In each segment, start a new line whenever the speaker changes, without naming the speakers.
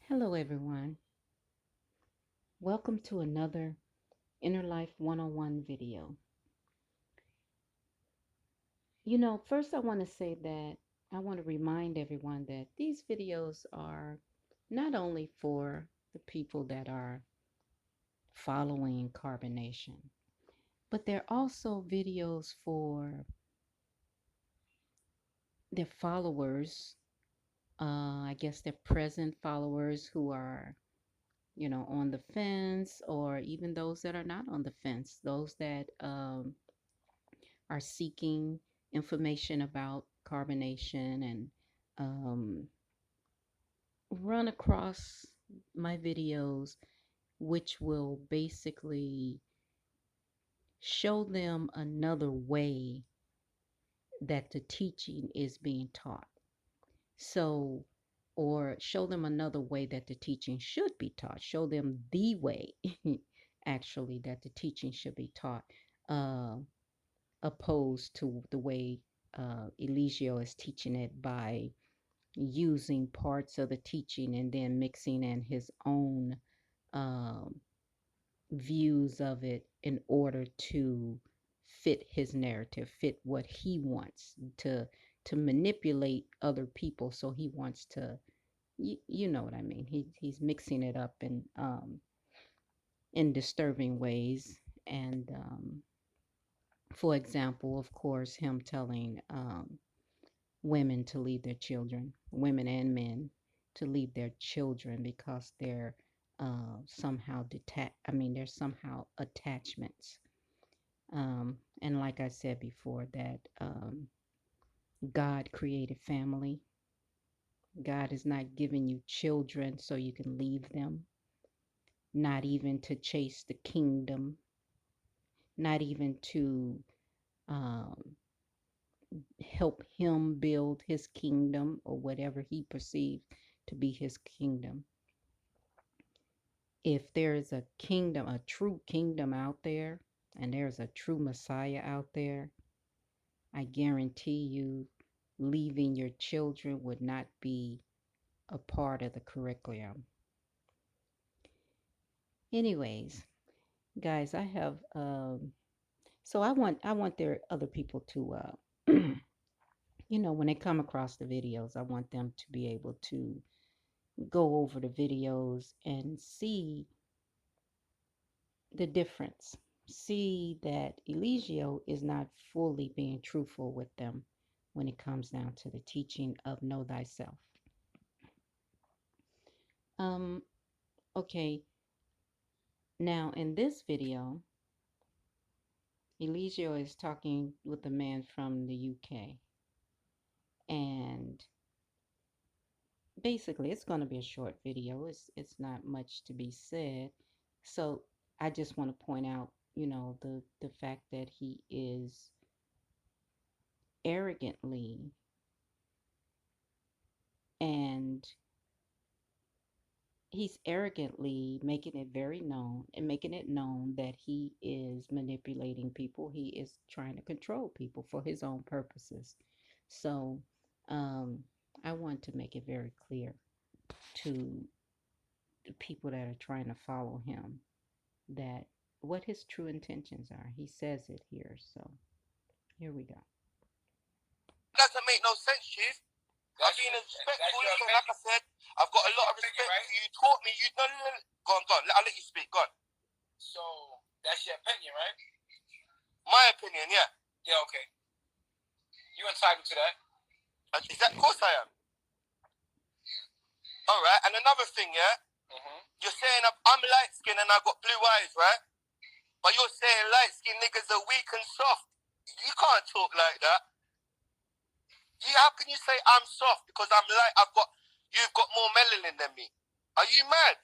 Hello, everyone. Welcome to another Inner Life 101 video. First, I want to say that I want to remind everyone that these videos are not only for the people that are following carbonation, but they're also videos for their followers. I guess their present followers who are on the fence, or even those that are not on the fence, those that are seeking information about carbonation and um, run across my videos, which will basically show them another way that the teaching is being taught. So, or show them another way that the teaching should be taught, show them the way actually that the teaching should be taught. Opposed to the way Eligio is teaching it by using parts of the teaching and then mixing in his own um, views of it in order to fit his narrative, fit what he wants to manipulate other people. So he wants to, you know what I mean. He's mixing it up in disturbing ways. And for example, of course, him telling women to leave their children, women and men to leave their children because they're somehow detached. I mean, they're somehow attachments. And like I said before, that God created family. God is not giving you children so you can leave them, not even to chase the kingdom, not even to um, help him build his kingdom or whatever he perceives to be his kingdom. If there is a kingdom, a true kingdom out there, and there's a true Messiah out there, I guarantee you leaving your children would not be a part of the curriculum. Anyways, guys, I have so I want there other people to when they come across the videos, I want them to be able to go over the videos and see the difference. See that Eligio is not fully being truthful with them when it comes down to the teaching of know thyself. Um, okay, now in this video, Eligio is talking with a man from the UK. And basically it's going to be a short video. It's not much to be said. So I just want to point out, the fact that he is arrogantly and he's arrogantly making it very known and making it known that he is manipulating people. He is trying to control people for his own purposes. So um, I want to make it very clear to the people that are trying to follow him that what his true intentions are. He says it here. So here we go.
Doesn't make no sense, Chief. I'm being respectful, so like I said, I've got a lot of respect for you. You taught me, you know. Go on, go on. I'll let you speak. Go on. So that's your opinion, right? My opinion, yeah. Yeah, okay. You entitled to that? Is that? Of course I am. All right. And another thing, yeah. You're saying I'm light skinned and I got blue eyes, right? But you're saying light skinned niggas are weak and soft. You can't talk like that. How can you say I'm soft because I'm light? You've got more melanin than me. Are you mad?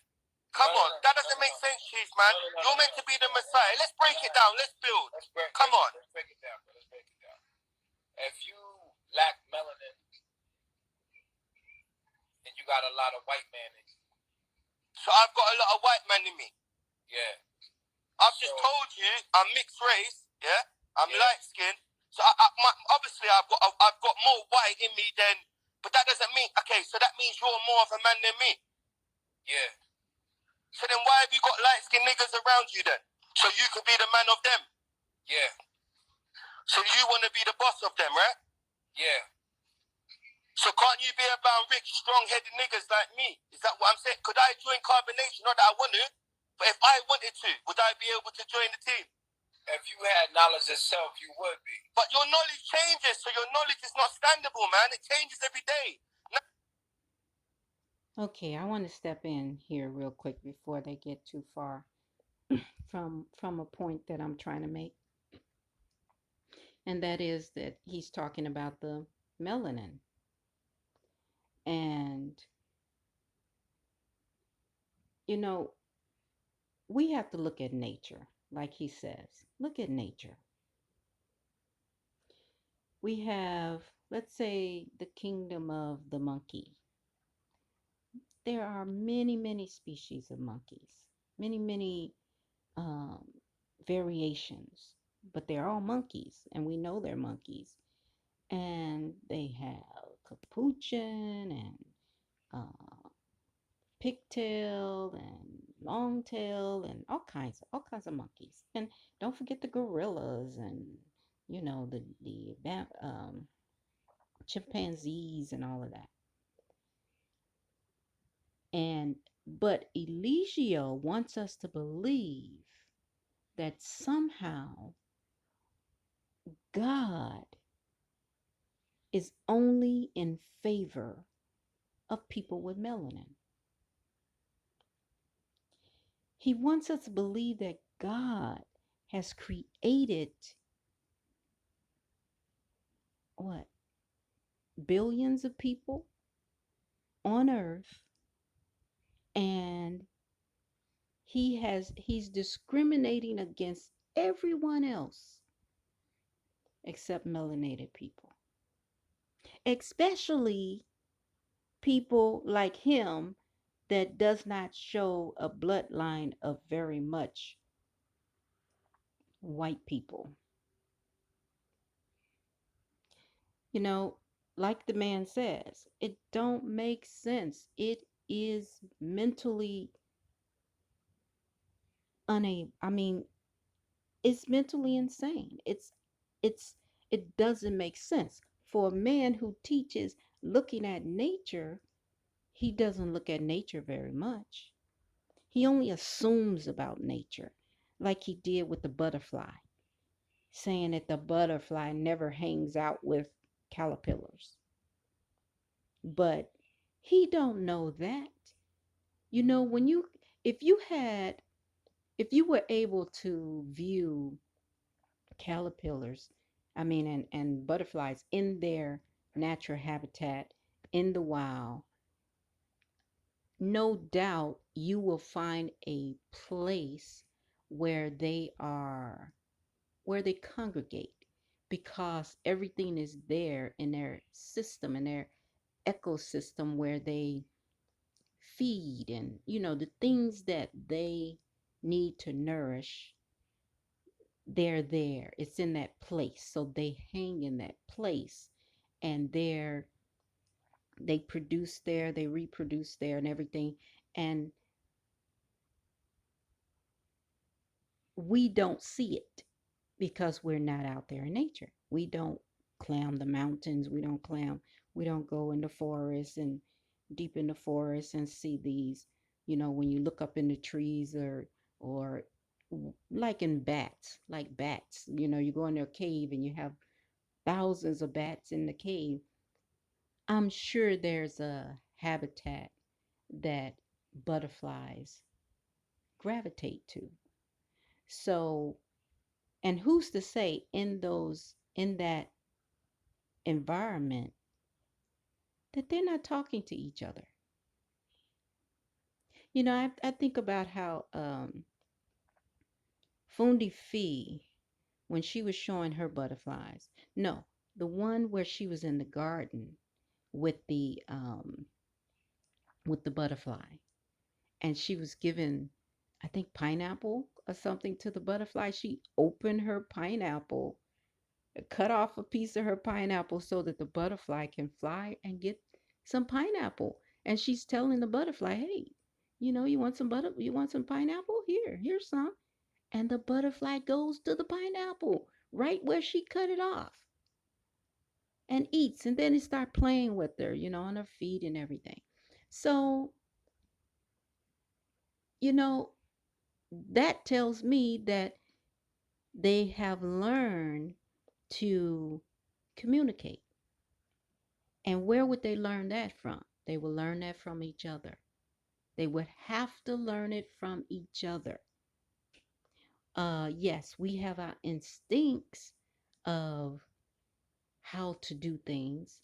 Come on, that doesn't make sense, Chief, man. You're meant to be the Messiah. Let's break it down. Let's build. Come on. Let's break it down. Let's break it down. If you lack melanin, then you got a lot of white man in you. So I've got a lot of white man in me. Yeah. I've just told you I'm mixed race. Yeah. I'm light skinned. So obviously I've got more white in me than. But that doesn't mean. Okay. So that means you're more of a man than me. Yeah. So then why have you got light-skinned niggas around you then? So you could be the man of them? Yeah. So you want to be the boss of them, right? Yeah. So can't you be around rich, strong-headed niggas like me? Is that what I'm saying? Could I join Carbonation? Not that I want to, but if I wanted to, would I be able to join the team? If you had knowledge itself, you would be. But your knowledge changes, so your knowledge is not standable, man. It changes every day.
Okay, I want to step in here real quick before they get too far from a point that I'm trying to make. And that is that he's talking about the melanin. And, you know, we have to look at nature, like he says. Look at nature. We have, let's say, the kingdom of the monkey. There are many, many species of monkeys, many, many um, variations, but they're all monkeys, and we know they're monkeys. And they have capuchin and uh, pigtail and longtail and all kinds of monkeys. And don't forget the gorillas and the chimpanzees and all of that. And but Eligio wants us to believe that somehow God is only in favor of people with melanin. He wants us to believe that God has created what? Billions of people on earth, and he's discriminating against everyone else except melanated people. Especially people like him that does not show a bloodline of very much white people. You know, like the man says, it don't make sense. It is mentally unable. I mean, it's mentally insane. It's it doesn't make sense. For a man who teaches looking at nature, he doesn't look at nature very much. He only assumes about nature, like he did with the butterfly, saying that the butterfly never hangs out with caterpillars. But he don't know that. You know, when you if you had if you were able to view caterpillars, and butterflies in their natural habitat in the wild, no doubt you will find a place where they congregate, because everything is there in their system, in their ecosystem, where they feed, and the things that they need to nourish, they're there. It's in that place. So they hang in that place, and they produce there, they reproduce there and everything. And we don't see it because we're not out there in nature. We don't climb the mountains. We don't go in the forest and deep in the forest and see these, when you look up in the trees, or like in bats, like bats, you go in a cave and you have thousands of bats in the cave. I'm sure there's a habitat that butterflies gravitate to. So, and who's to say in that environment that they're not talking to each other? I think about how Fundi Fee, when she was showing her butterflies, no, the one where she was in the garden with the butterfly, and she was given, I think, pineapple or something to the butterfly. She opened her pineapple, cut off a piece of her pineapple so that the butterfly can fly and get some pineapple. And she's telling the butterfly, hey, You want some butter? You want some pineapple? Here's some. And the butterfly goes to the pineapple right where she cut it off and eats. And then it start playing with her, on her feet and everything. So, you know, that tells me that they have learned to communicate. And where would they learn that from? They will learn that from each other. They would have to learn it from each other. Yes, we have our instincts of how to do things,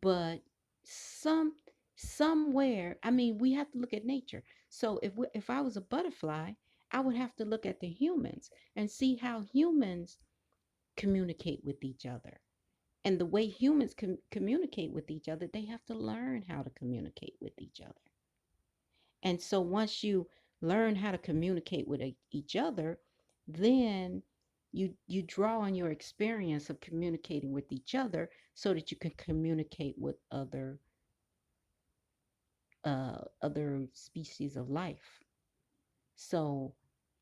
but some somewhere, I mean, we have to look at nature. So if I was a butterfly, I would have to look at the humans and see how humans communicate with each other. And the way humans communicate with each other, they have to learn how to communicate with each other. And so once you learn how to communicate with each other, then you draw on your experience of communicating with each other so that you can communicate with other species of life. So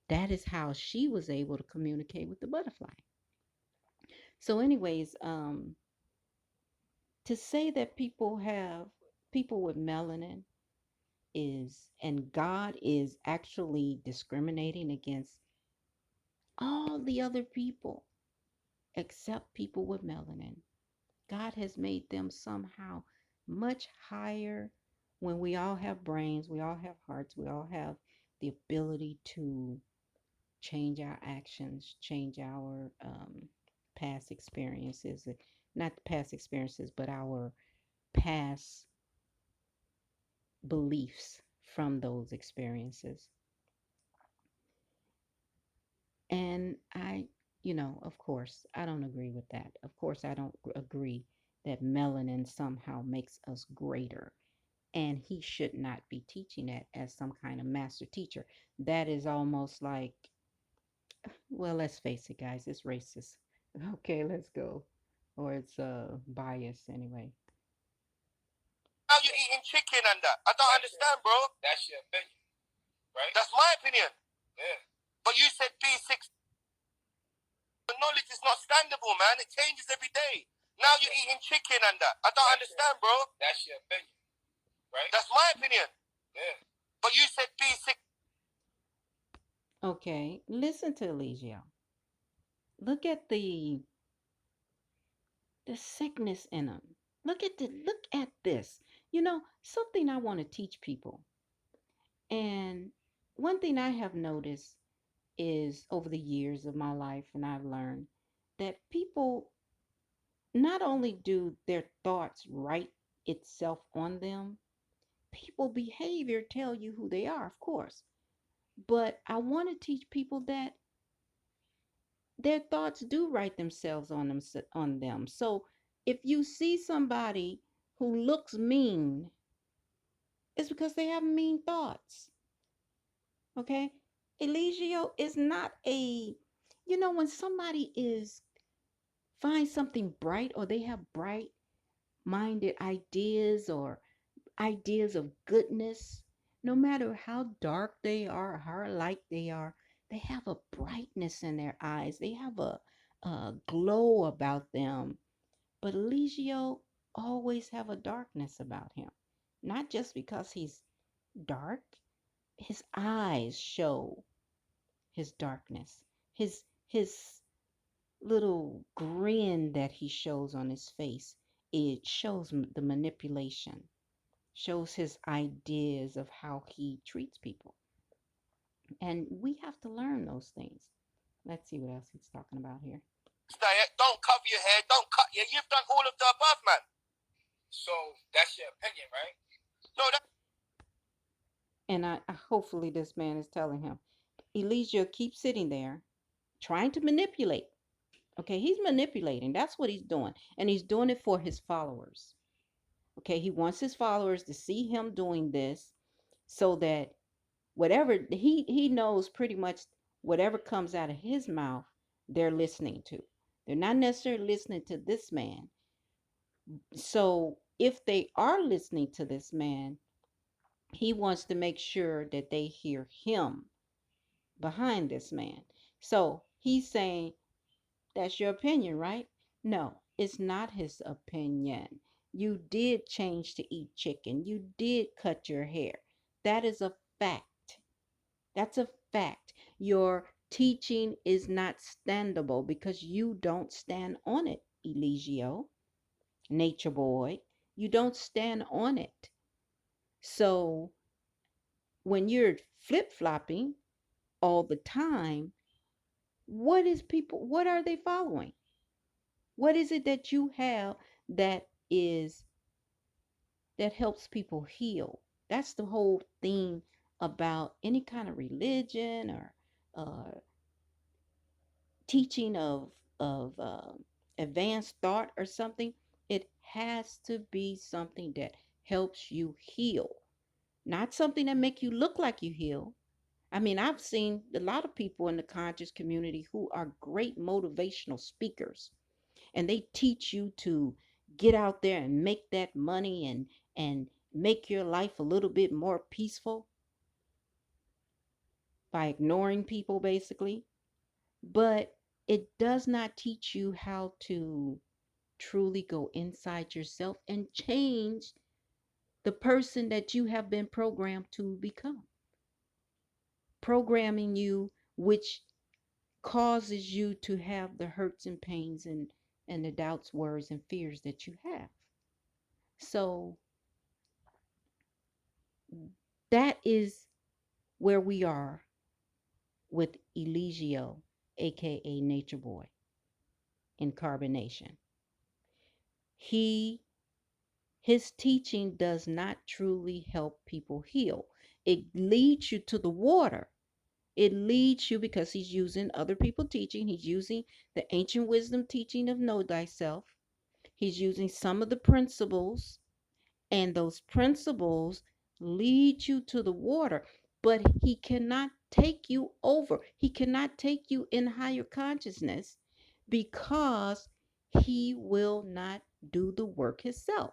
that is how she was able to communicate with the butterfly. So, anyways, to say that people with melanin and God is actually discriminating against all the other people except people with melanin. God has made them somehow much higher when we all have brains, we all have hearts, we all have the ability to change our actions, change our past experiences, not past experiences, but our past beliefs from those experiences. And of course, I don't agree with that. Of course, I don't agree that melanin somehow makes us greater. And he should not be teaching that as some kind of master teacher. That is almost like, well, let's face it, guys, it's racist. Okay, let's go. Or it's bias anyway.
Now you're eating chicken and that. I don't understand, bro. That's your opinion, right? That's my opinion. Yeah. But you said B6. The knowledge is not standable, man. It changes every day. Now you're eating chicken and that. I don't understand, bro. That's your opinion, right? That's my opinion. Yeah. But you said B6.
Okay, listen to Eligio. Look at the sickness in them. Look at this. Something I want to teach people. And one thing I have noticed is over the years of my life, and I've learned that people not only do their thoughts write itself on them, people behavior tell you who they are, of course. But I want to teach people that their thoughts do write themselves on them. So if you see somebody who looks mean, it's because they have mean thoughts. Okay? Eligio is not when somebody is find something bright or they have bright minded ideas or ideas of goodness, no matter how dark they are, how light they are, they have a brightness in their eyes. They have a glow about them. But Eligio always have a darkness about him. Not just because he's dark, his eyes show his darkness. His little grin that he shows on his face, it shows the manipulation, shows his ideas of how he treats people. And we have to learn those things. Let's see what else he's talking about here.
Don't cover your hair, don't cut your. You've done all of the above, man. So that's your opinion, right? No,
And I hopefully this man is telling him, Elijah, keep sitting there trying to manipulate. Okay, he's manipulating. That's what he's doing. And he's doing it for his followers. Okay, he wants his followers to see him doing this so that whatever he knows pretty much whatever comes out of his mouth, they're listening to. They're not necessarily listening to this man. So if they are listening to this man, He wants to make sure that they hear him behind this man. So he's saying, that's your opinion, right? No, it's not his opinion. You did change to eat chicken. You did cut your hair. That is a fact. That's a fact. Your teaching is not standable because you don't stand on it, Eligio, nature boy. You don't stand on it. So when you're flip flopping all the time, what are they following? What is it that you have that is that helps people heal? That's the whole thing about any kind of religion or teaching of advanced thought or something. It has to be something that helps you heal, not something that make you look like you heal. I mean, I've seen a lot of people in the conscious community who are great motivational speakers, and they teach you to get out there and make that money and make your life a little bit more peaceful by ignoring people basically. But it does not teach you how to truly go inside yourself and change the person that you have been programmed to become. Programming you, which causes you to have the hurts and pains and the doubts, worries, and fears that you have. So that is where we are with Eligio, aka Nature Boy, in carbonation. He His teaching does not truly help people heal. It leads you to the water. It leads you because he's using other people teaching. He's using the ancient wisdom teaching of know thyself. He's using some of the principles, and those principles lead you to the water, but he cannot take you over. He cannot take you in higher consciousness because he will not do the work himself.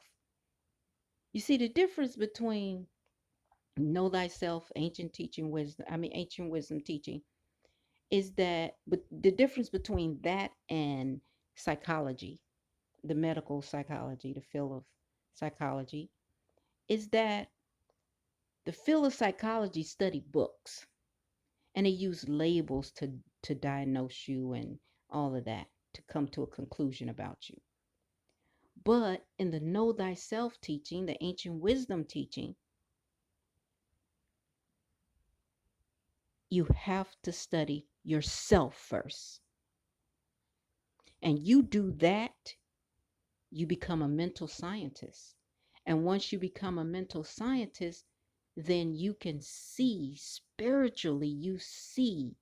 You see the difference between know thyself, ancient wisdom teaching is that, but the difference between that and psychology, the medical psychology, the field of psychology, is that the field of psychology study books and they use labels to diagnose you and all of that to come to a conclusion about you. But in the know thyself teaching, the ancient wisdom teaching, you have to study yourself first. And you do that, you become a mental scientist. And once you become a mental scientist, then you can see spiritually, you see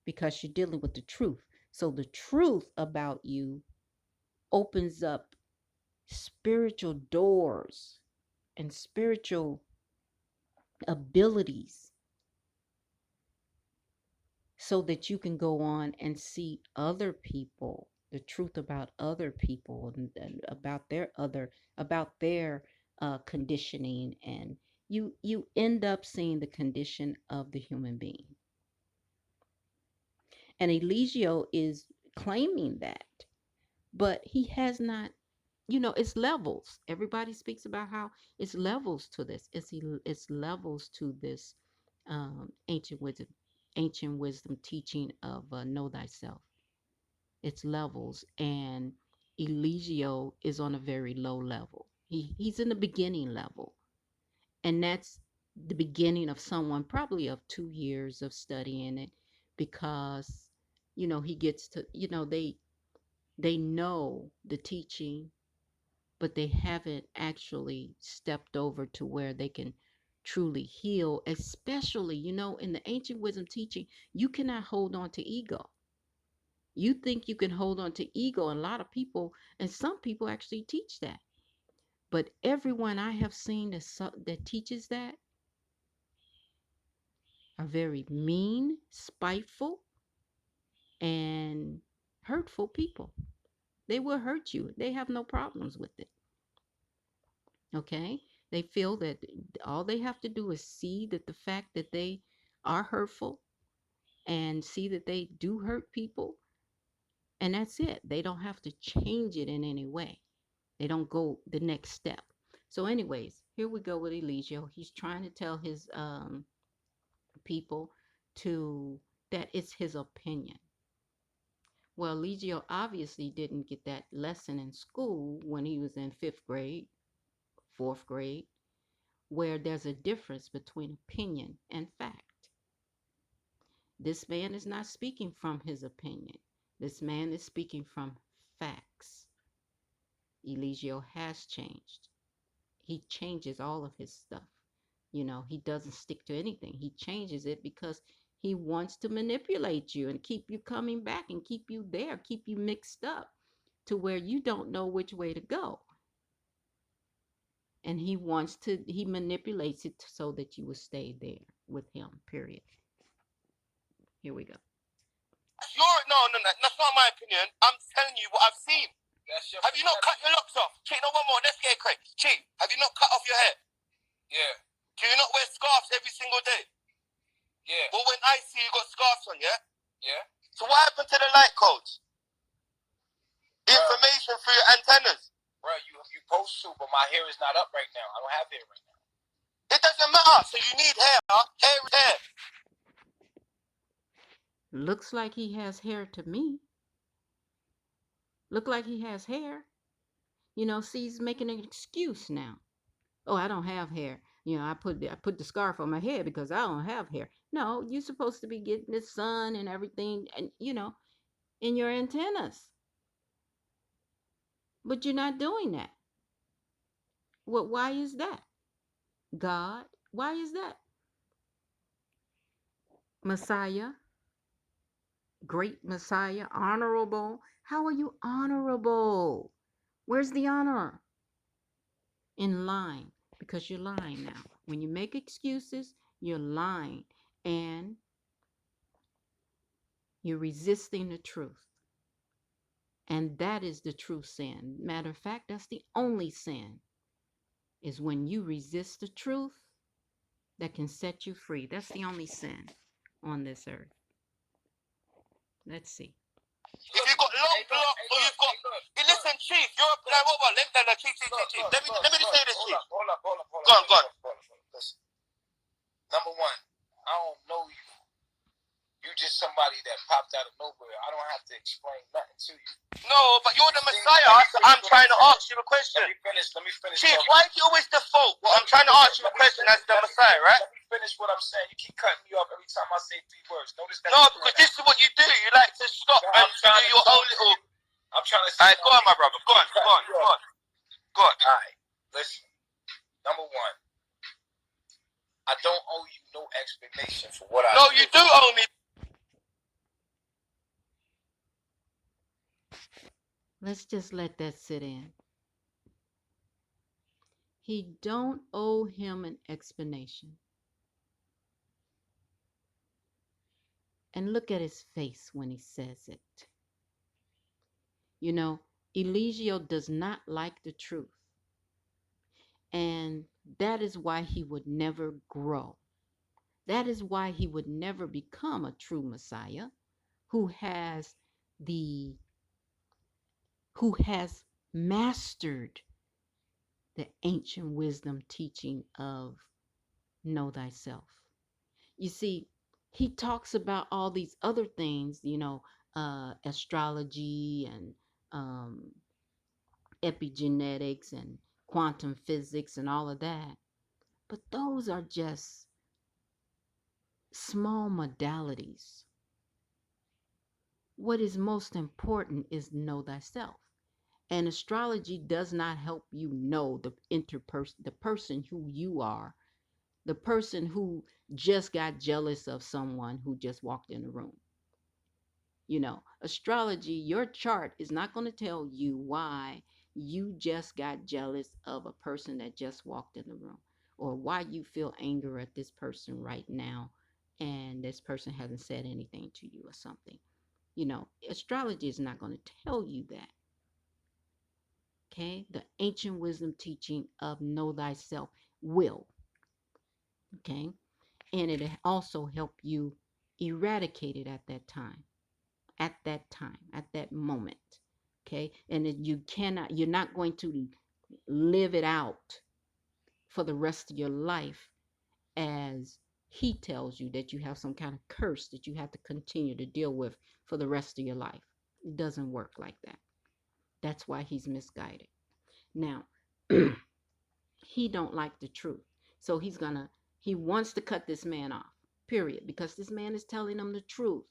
because you're dealing with the truth. So the truth about you opens up spiritual doors and spiritual abilities so that you can go on and see other people, the truth about other people and about their conditioning, and you end up seeing the condition of the human being. And Eligio is claiming that, but he has not. It's levels. Everybody speaks about how it's levels to this. It's levels to this ancient wisdom teaching of know thyself. It's levels, and Eligio is on a very low level. He's in the beginning level, and that's the beginning of someone probably of 2 years of studying it, because he gets to they know the teaching, but they haven't actually stepped over to where they can truly heal, especially in the ancient wisdom teaching. You cannot hold on to ego. You think you can hold on to ego, and a lot of people, and some people actually teach that, but everyone I have seen that teaches that are very mean, spiteful, and hurtful people. They will hurt you. They have no problems with it. Okay? They feel that all they have to do is see that the fact that they are hurtful and see that they do hurt people, and that's it. They don't have to change it in any way. They don't go the next step. So, anyways, here we go with Eligio. He's trying to tell his people to that it's his opinion. Well, Eligio obviously didn't get that lesson in school when he was in fifth grade, fourth grade, where there's a difference between opinion and fact. This man is not speaking from his opinion. This man is speaking from facts. Eligio has changed. He changes all of his stuff. He doesn't stick to anything. He changes it because he wants to manipulate you and keep you coming back and keep you there, keep you mixed up to where you don't know which way to go. And he manipulates it so that you will stay there with him, period. Here we go.
No, that's not my opinion. I'm telling you what I've seen. Have you not cut your locks off? Chief, no, one more. Let's get it quick. Chief, have you not cut off your hair? Yeah. Do you not wear scarves every single day? Yeah. Well, when I see you got scarves on, yeah? Yeah. So what happened to the light codes? Information through your antennas. Bro, you supposed to, but my hair is not up right now. I don't have hair right now. It doesn't matter. So you need hair. Hair is hair.
Looks like he has hair to me. Look like he has hair. See, he's making an excuse now. Oh, I don't have hair. I put the scarf on my head because I don't have hair. No, you're supposed to be getting the sun and everything, and in your antennas. But you're not doing that. Why is that? God, why is that? Messiah, great Messiah, honorable. How are you honorable? Where's the honor? In line, because you're lying now. When you make excuses, you're lying and you're resisting the truth. And that is the true sin. Matter of fact, that's the only sin, is when you resist the truth that can set you free. That's the only sin on this earth. Let's see.
If you've got long blocks or you've got... Listen, Chief, you're a... Like, what? Chief. Let me just say this, Chief. Hold up. Go on. Listen. Number one, I don't know you. You just somebody that popped out of nowhere. I don't have to explain nothing to you. No, but you're the Messiah, so I'm trying to ask you a question. Let me finish. Chief, why do you always default? Well, I'm trying to ask you a question as the Messiah, right? Let me finish what I'm saying. You keep cutting me off every time I say 3 words. Notice that. No, because this is what you do. You like to stop and do your own little... I'm trying to... Alright, go on, my brother. Go on. Alright, listen. Number one, I don't owe you no explanation for what I do. No, you do owe me.
Let's just let that sit in. He don't owe him an explanation. And look at his face when he says it. Eligio does not like the truth. And that is why he would never grow. That is why he would never become a true Messiah who has mastered the ancient wisdom teaching of know thyself. You see, he talks about all these other things, astrology and epigenetics and quantum physics and all of that. But those are just small modalities. What is most important is know thyself. And astrology does not help you know the person who you are, the person who just got jealous of someone who just walked in the room. Astrology, your chart is not going to tell you why you just got jealous of a person that just walked in the room, or why you feel anger at this person right now and this person hasn't said anything to you or something. Astrology is not going to tell you that. Okay? The ancient wisdom teaching of know thyself. will. Okay. And it also help you eradicate it at that time, at that moment. Okay. And you're not going to live it out for the rest of your life as he tells you that you have some kind of curse that you have to continue to deal with for the rest of your life. It doesn't work like that. That's why he's misguided. Now, he don't like the truth. So he wants to cut this man off. Period, because this man is telling him the truth.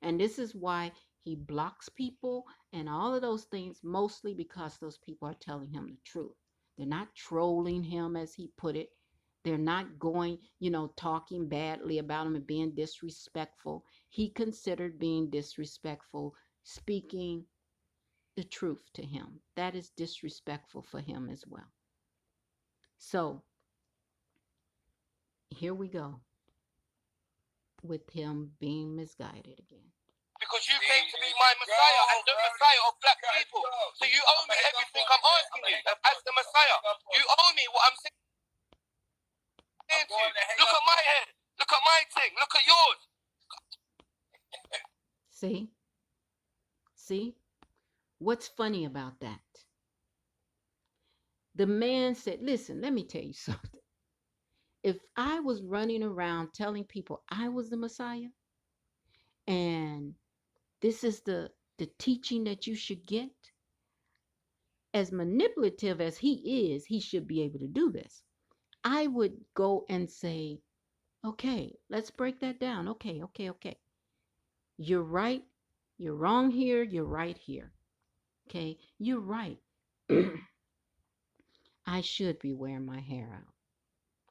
And this is why he blocks people and all of those things, mostly because those people are telling him the truth. They're not trolling him, as he put it. They're not going, talking badly about him and being disrespectful. He considered being disrespectful, speaking the truth to him. That is disrespectful for him as well. So here we go with him being misguided again.
Because you came to be my Messiah and the Messiah of black people. So you owe me everything I'm asking you as the Messiah. You owe me what I'm saying to you. Look at my head. Look at my thing. Look at yours.
See? What's funny about that? The man said, listen, let me tell you something. If I was running around telling people I was the Messiah and this is the teaching that you should get, as manipulative as he is, he should be able to do this. I would go and say, okay, let's break that down. Okay. You're right. You're wrong here. You're right here. Okay. You're right. I should be wearing my hair out.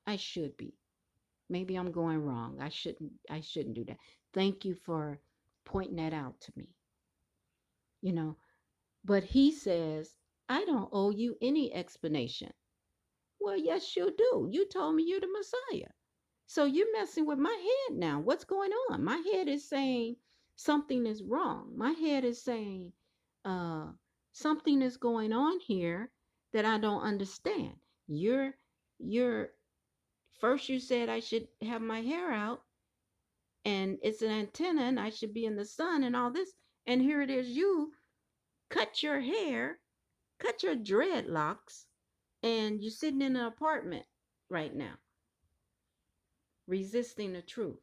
I should be. Maybe I'm going wrong. I shouldn't do that. Thank you for pointing that out to me. But he says, I don't owe you any explanation. Well, yes, you do. You told me you're the Messiah. So you're messing with my head now. What's going on? My head is saying something is wrong. My head is saying something is going on here that I don't understand. You're first you said I should have my hair out and it's an antenna and I should be in the sun and all this. And here it is, you cut your hair, cut your dreadlocks, and you're sitting in an apartment right now, resisting the truth.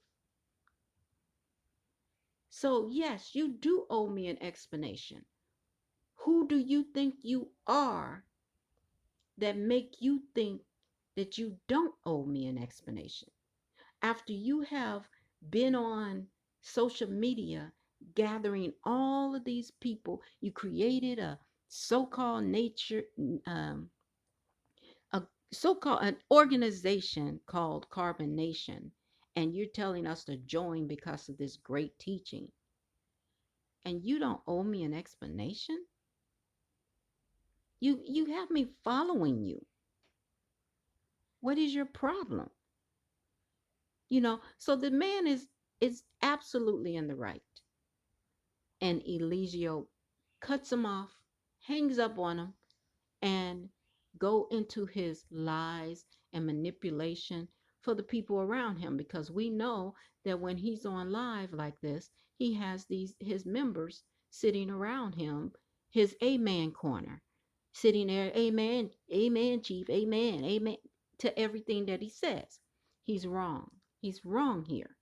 So, yes, you do owe me an explanation. Who do you think you are that make you think that you don't owe me an explanation? After you have been on social media gathering all of these people, you created a so-called an organization called Carbon Nation, and you're telling us to join because of this great teaching, and you don't owe me an explanation. You have me following you. What is your problem? So the man is absolutely in the right. And Eligio cuts him off, hangs up on him, and go into his lies and manipulation for the people around him, because we know that when he's on live like this, he has his members sitting around him, his amen corner, sitting there, amen, amen, chief, amen to everything that he says. He's wrong. He's wrong here.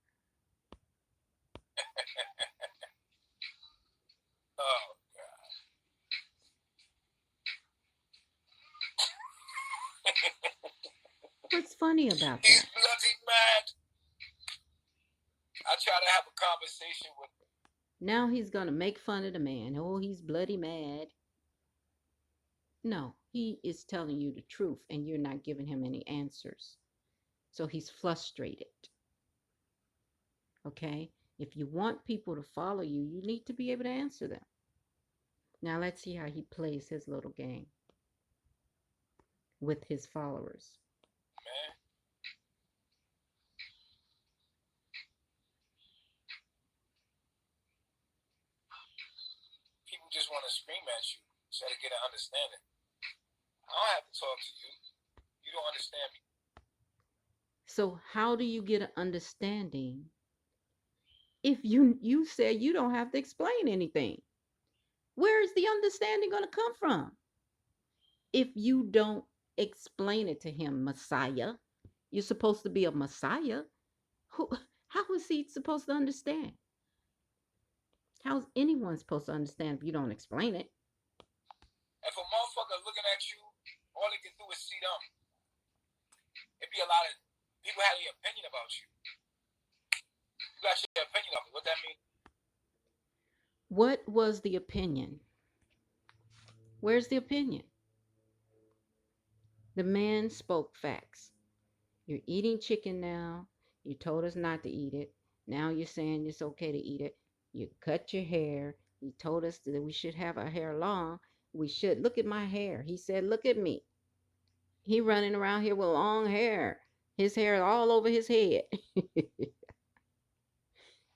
Oh, God.
What's funny about
He's
that?
bloody mad. I try to have a conversation with him.
Now he's going to make fun of the man. Oh, he's bloody mad. No, he is telling you the truth and you're not giving him any answers. So he's frustrated. Okay? If you want people to follow you, you need to be able to answer them. Now let's see how he plays his little game with his followers.
Man. People just want to scream at you instead of get an understanding. I don't have to talk to you. You don't understand me.
So how do you get an understanding if you said you don't have to explain anything? Where is the understanding going to come from if you don't explain it to him, Messiah? You're supposed to be a Messiah. Who? How is he supposed to understand? How's anyone supposed to understand if you don't explain it?
If a motherfucker looking at you, all they can do is see them. It be a lot of people have an opinion about you. You got your opinion of it. What that mean?
What was the opinion? Where's the opinion? The man spoke facts. You're eating chicken now. You told us not to eat it. Now you're saying it's okay to eat it. You cut your hair. You told us that we should have our hair long. We should. Look at my hair. He said, look at me. He running around here with long hair. His hair all over his head.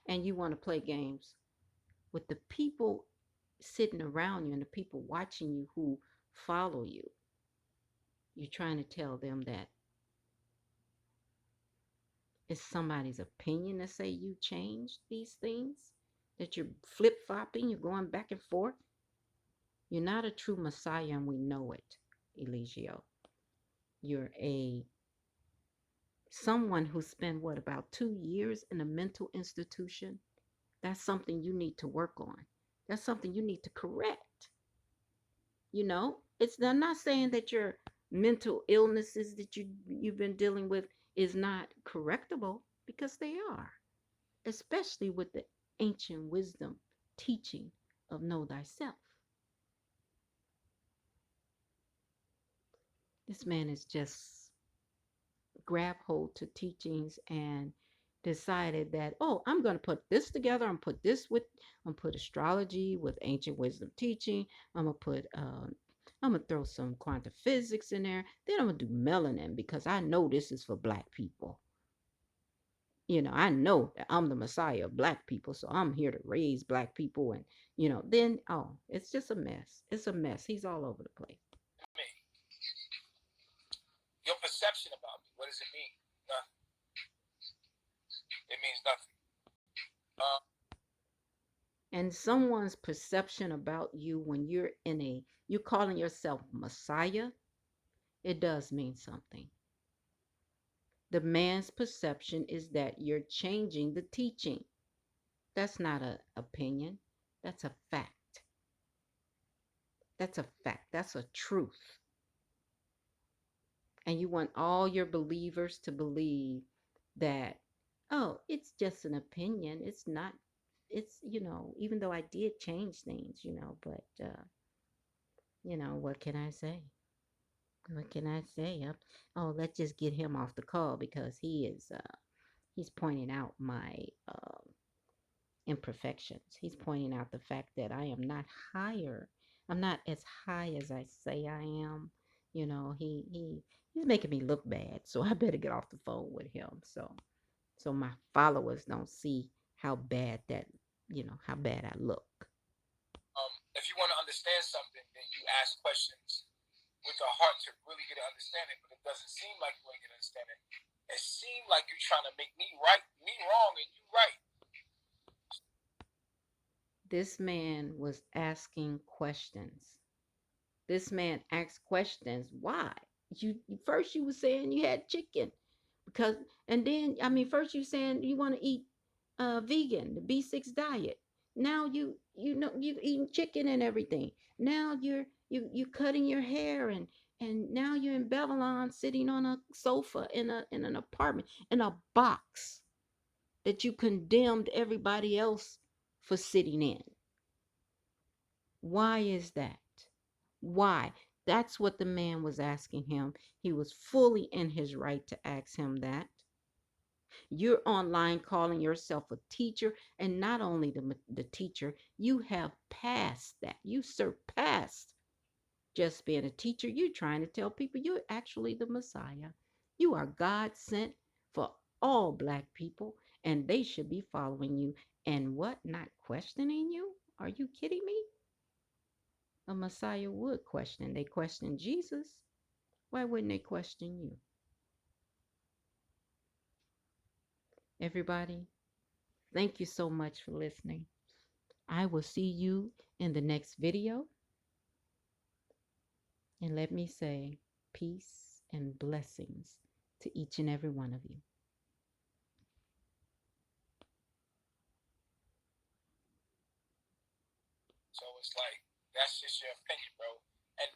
And you want to play games with the people sitting around you and the people watching you who follow you. You're trying to tell them that it's somebody's opinion to say you changed these things, that you're flip-flopping, you're going back and forth. You're not a true Messiah, and we know it, Eligio. You're someone who spent about 2 years in a mental institution. That's something you need to work on. That's something you need to correct. I'm not saying that your mental illnesses that you've been dealing with is not correctable, because they are, especially with the ancient wisdom teaching of know thyself. This man is just grab hold to teachings and decided that, oh, I'm going to put this together. I'm going to put astrology with ancient wisdom teaching. I'm going to throw some quantum physics in there. Then I'm going to do melanin, because I know this is for black people. I know that I'm the Messiah of black people, so I'm here to raise black people. And, then, it's just a mess. It's a mess. He's all over the place. Your perception about me, what does it mean? Nothing. It means nothing. And someone's perception about you when you're calling yourself Messiah, it does mean something. The man's perception is that you're changing the teaching. That's not an opinion. That's a fact. That's a fact. That's a truth. And you want all your believers to believe that, oh, it's just an opinion. It's not, even though I did change things, but, what can I say? What can I say? Let's just get him off the call, because he's pointing out my imperfections. He's pointing out the fact that I am not higher. I'm not as high as I say I am. He's making me look bad, so I better get off the phone with him, so my followers don't see how bad how bad I look. If you want to understand something, then you ask questions with the heart to really get an understanding, but it doesn't seem like you want to get an understanding. It seems like you're trying to make me right, me wrong, and you right. This man was asking questions. This man asked questions. Why? First you were saying you had chicken, and then first you saying you want to eat vegan, the B6 diet. Now you eating chicken and everything. Now you cutting your hair, and now you're in Babylon, sitting on a sofa in an apartment, in a box that you condemned everybody else for sitting in. Why is that? Why? That's what the man was asking him. He was fully in his right to ask him that. You're online calling yourself a teacher, and not only the teacher, you have passed that. You surpassed just being a teacher. You're trying to tell people you're actually the Messiah. You are God sent for all black people, and they should be following you. And what? Not questioning you? Are you kidding me? A Messiah would question. They question Jesus. Why wouldn't they question you? Everybody, thank you so much for listening. I will see you in the next video. And let me say peace and blessings to each and every one of you.
So it's like, that's just your opinion, bro. And